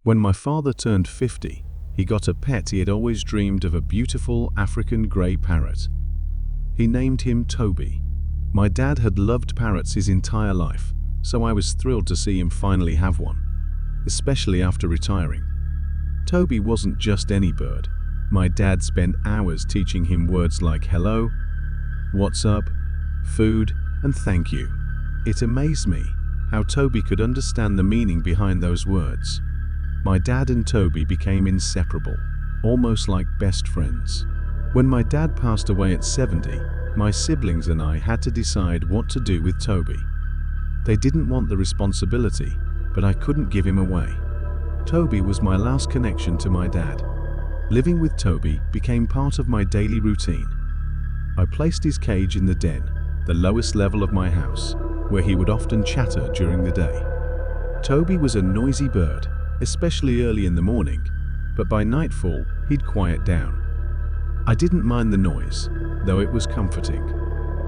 When my father turned 50, he got a pet he had always dreamed of, a beautiful African grey parrot. He named him Toby. My dad had loved parrots his entire life, so I was thrilled to see him finally have one, especially after retiring. Toby wasn't just any bird. My dad spent hours teaching him words like hello, what's up, food, and thank you. It amazed me how Toby could understand the meaning behind those words. My dad and Toby became inseparable, almost like best friends. When my dad passed away at 70, my siblings and I had to decide what to do with Toby. They didn't want the responsibility, but I couldn't give him away. Toby was my last connection to my dad. Living with Toby became part of my daily routine. I placed his cage in the den, the lowest level of my house, where he would often chatter during the day. Toby was a noisy bird, especially early in the morning, but by nightfall he'd quiet down. I didn't mind the noise, though it was comforting.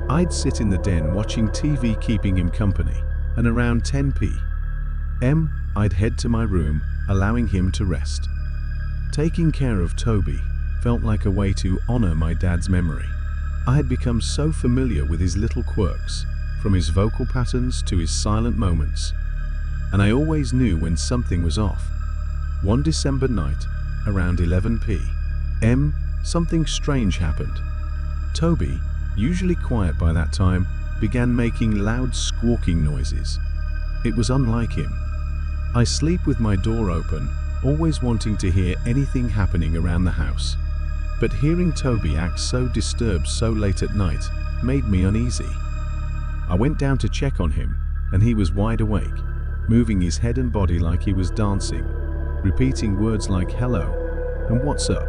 I'd sit in the den watching TV, keeping him company, and around 10 p.m. I'd head to my room, allowing him to rest. Taking care of Toby felt like a way to honor my dad's memory. I had become so familiar with his little quirks, from his vocal patterns to his silent moments, and I always knew when something was off. One December night, around 11 p.m., something strange happened. Toby, usually quiet by that time, began making loud squawking noises. It was unlike him. I sleep with my door open, always wanting to hear anything happening around the house. But hearing Toby act so disturbed so late at night made me uneasy. I went down to check on him, and he was wide awake, moving his head and body like he was dancing, repeating words like hello and what's up.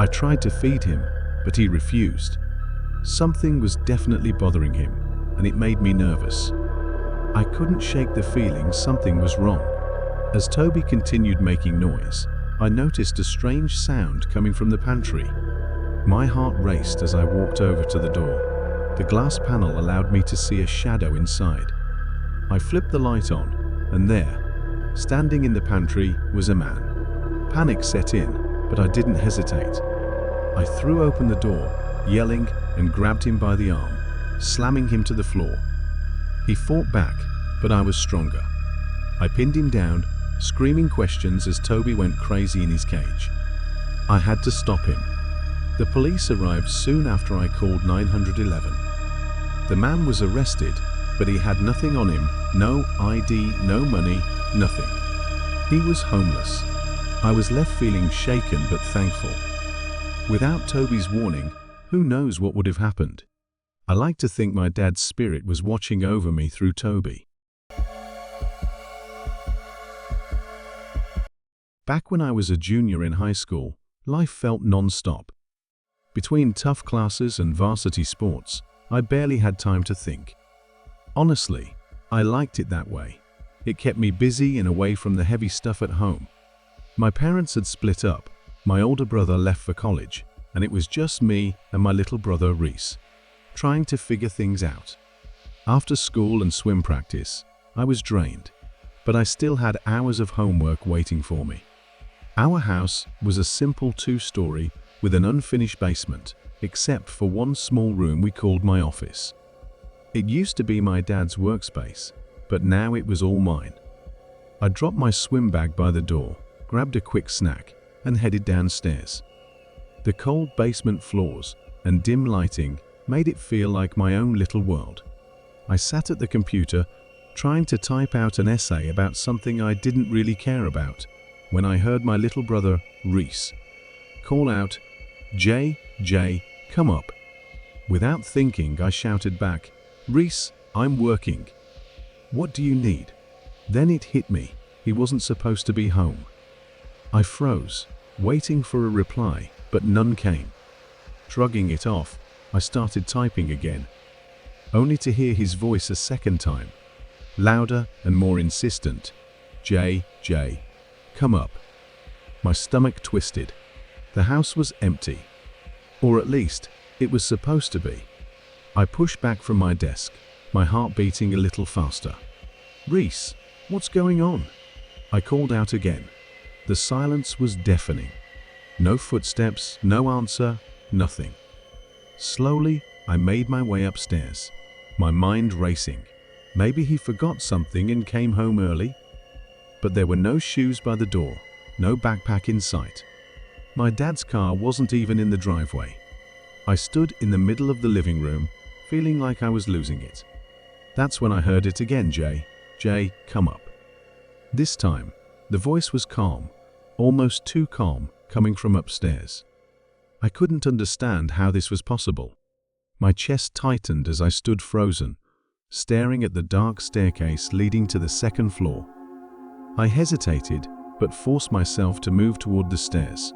I tried to feed him, but he refused. Something was definitely bothering him, and it made me nervous. I couldn't shake the feeling something was wrong. As Toby continued making noise, I noticed a strange sound coming from the pantry. My heart raced as I walked over to the door. The glass panel allowed me to see a shadow inside. I flipped the light on, and there, standing in the pantry, was a man. Panic set in, but I didn't hesitate. I threw open the door, yelling, and grabbed him by the arm, slamming him to the floor. He fought back, but I was stronger. I pinned him down, screaming questions as Toby went crazy in his cage. I had to stop him. The police arrived soon after I called 911. The man was arrested, but he had nothing on him, no ID, no money, nothing. He was homeless. I was left feeling shaken but thankful. Without Toby's warning, who knows what would have happened? I like to think my dad's spirit was watching over me through Toby. Back when I was a junior in high school, life felt non-stop. Between tough classes and varsity sports, I barely had time to think. Honestly, I liked it that way. It kept me busy and away from the heavy stuff at home. My parents had split up, my older brother left for college, and it was just me and my little brother Reese, trying to figure things out. After school and swim practice, I was drained, but I still had hours of homework waiting for me. Our house was a simple 2-story with an unfinished basement, except for one small room we called my office. It used to be my dad's workspace, but now it was all mine. I dropped my swim bag by the door, grabbed a quick snack, and headed downstairs. The cold basement floors and dim lighting made it feel like my own little world. I sat at the computer, trying to type out an essay about something I didn't really care about, when I heard my little brother, Reese, call out, "Jay, come up." Without thinking, I shouted back, "Reese, I'm working. What do you need?" Then it hit me, he wasn't supposed to be home. I froze, waiting for a reply, but none came. Shrugging it off, I started typing again, only to hear his voice a second time, louder and more insistent. Jay, come up." My stomach twisted. The house was empty. Or at least, it was supposed to be. I pushed back from my desk, my heart beating a little faster. "Reese, what's going on?" I called out again, The silence was deafening. No footsteps, no answer, nothing. Slowly, I made my way upstairs, my mind racing. Maybe he forgot something and came home early? But there were no shoes by the door, no backpack in sight. My dad's car wasn't even in the driveway. I stood in the middle of the living room, feeling like I was losing it. That's when I heard it again, Jay. Jay, come up. This time, the voice was calm, almost too calm, coming from upstairs. I couldn't understand how this was possible. My chest tightened as I stood frozen, staring at the dark staircase leading to the second floor. I hesitated, but forced myself to move toward the stairs.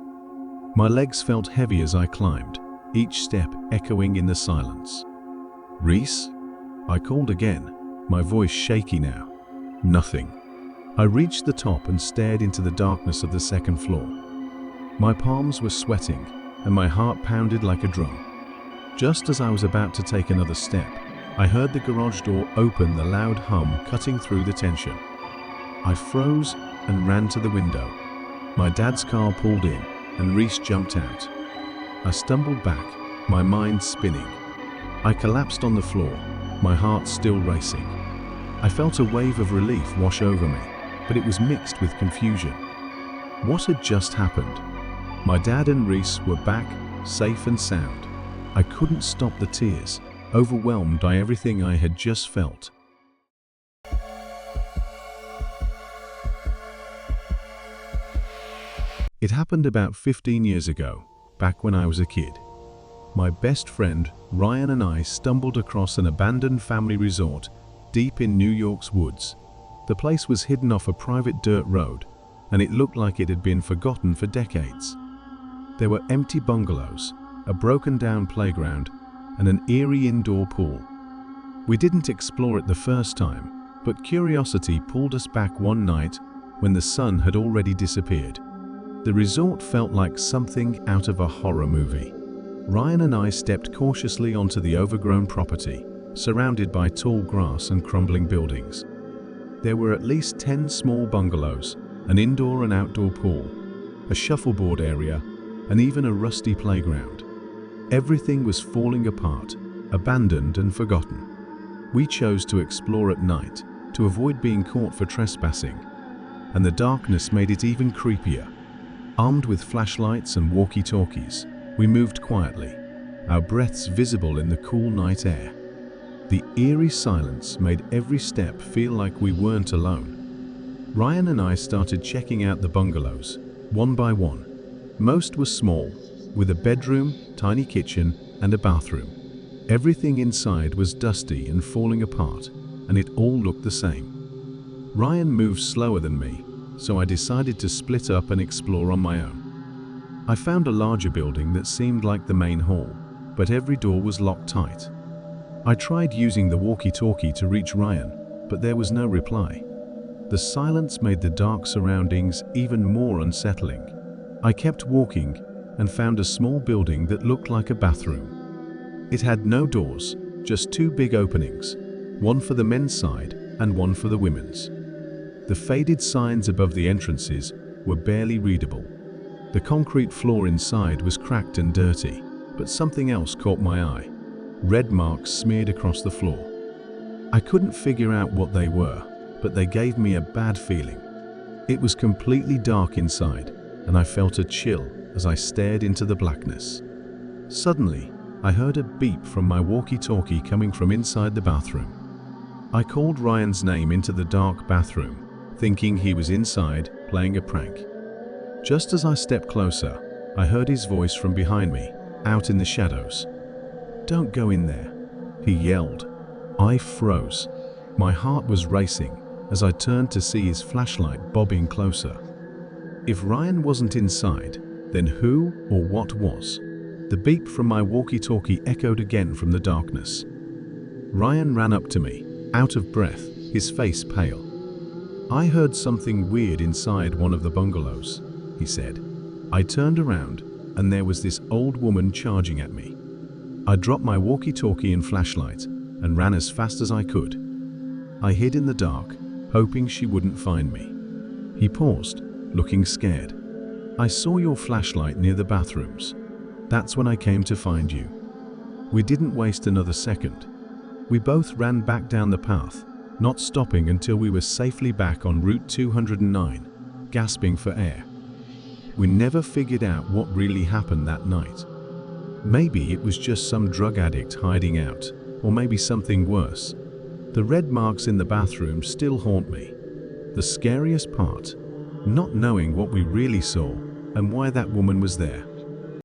My legs felt heavy as I climbed, each step echoing in the silence. Reese? I called again, my voice shaky now. Nothing. I reached the top and stared into the darkness of the second floor. My palms were sweating, and my heart pounded like a drum. Just as I was about to take another step, I heard the garage door open, the loud hum cutting through the tension. I froze and ran to the window. My dad's car pulled in, and Reese jumped out. I stumbled back, my mind spinning. I collapsed on the floor, my heart still racing. I felt a wave of relief wash over me, but it was mixed with confusion. What had just happened? My dad and Reese were back, safe and sound. I couldn't stop the tears, overwhelmed by everything I had just felt. It happened about 15 years ago, back when I was a kid. My best friend, Ryan, and I stumbled across an abandoned family resort deep in New York's woods. The place was hidden off a private dirt road, and it looked like it had been forgotten for decades. There were empty bungalows, a broken-down playground, and an eerie indoor pool. We didn't explore it the first time, but curiosity pulled us back one night when the sun had already disappeared. The resort felt like something out of a horror movie. Ryan and I stepped cautiously onto the overgrown property, surrounded by tall grass and crumbling buildings. There were at least 10 small bungalows, an indoor and outdoor pool, a shuffleboard area, and even a rusty playground. Everything was falling apart, abandoned and forgotten. We chose to explore at night to avoid being caught for trespassing, and the darkness made it even creepier. Armed with flashlights and walkie-talkies, we moved quietly, our breaths visible in the cool night air. The eerie silence made every step feel like we weren't alone. Ryan and I started checking out the bungalows, one by one. Most were small, with a bedroom, tiny kitchen, and a bathroom. Everything inside was dusty and falling apart, and it all looked the same. Ryan moved slower than me, so I decided to split up and explore on my own. I found a larger building that seemed like the main hall, but every door was locked tight. I tried using the walkie-talkie to reach Ryan, but there was no reply. The silence made the dark surroundings even more unsettling. I kept walking and found a small building that looked like a bathroom. It had no doors, just 2 big openings, one for the men's side and one for the women's. The faded signs above the entrances were barely readable. The concrete floor inside was cracked and dirty, but something else caught my eye. Red marks smeared across the floor. I couldn't figure out what they were, but they gave me a bad feeling. It was completely dark inside, and I felt a chill as I stared into the blackness. Suddenly, I heard a beep from my walkie-talkie coming from inside the bathroom. I called Ryan's name into the dark bathroom, thinking he was inside playing a prank. Just as I stepped closer, I heard his voice from behind me, out in the shadows. "Don't go in there," he yelled. I froze. My heart was racing as I turned to see his flashlight bobbing closer. If Ryan wasn't inside, then who or what was? The beep from my walkie-talkie echoed again from the darkness. Ryan ran up to me, out of breath, his face pale. "I heard something weird inside one of the bungalows," he said. I turned around, and there was this old woman charging at me. I dropped my walkie-talkie and flashlight and ran as fast as I could. I hid in the dark, hoping she wouldn't find me. He paused, looking scared. I saw your flashlight near the bathrooms. That's when I came to find you. We didn't waste another second. We both ran back down the path, not stopping until we were safely back on Route 209, gasping for air. We never figured out what really happened that night. Maybe it was just some drug addict hiding out, or maybe something worse. The red marks in the bathroom still haunt me. The scariest part, not knowing what we really saw and why that woman was there.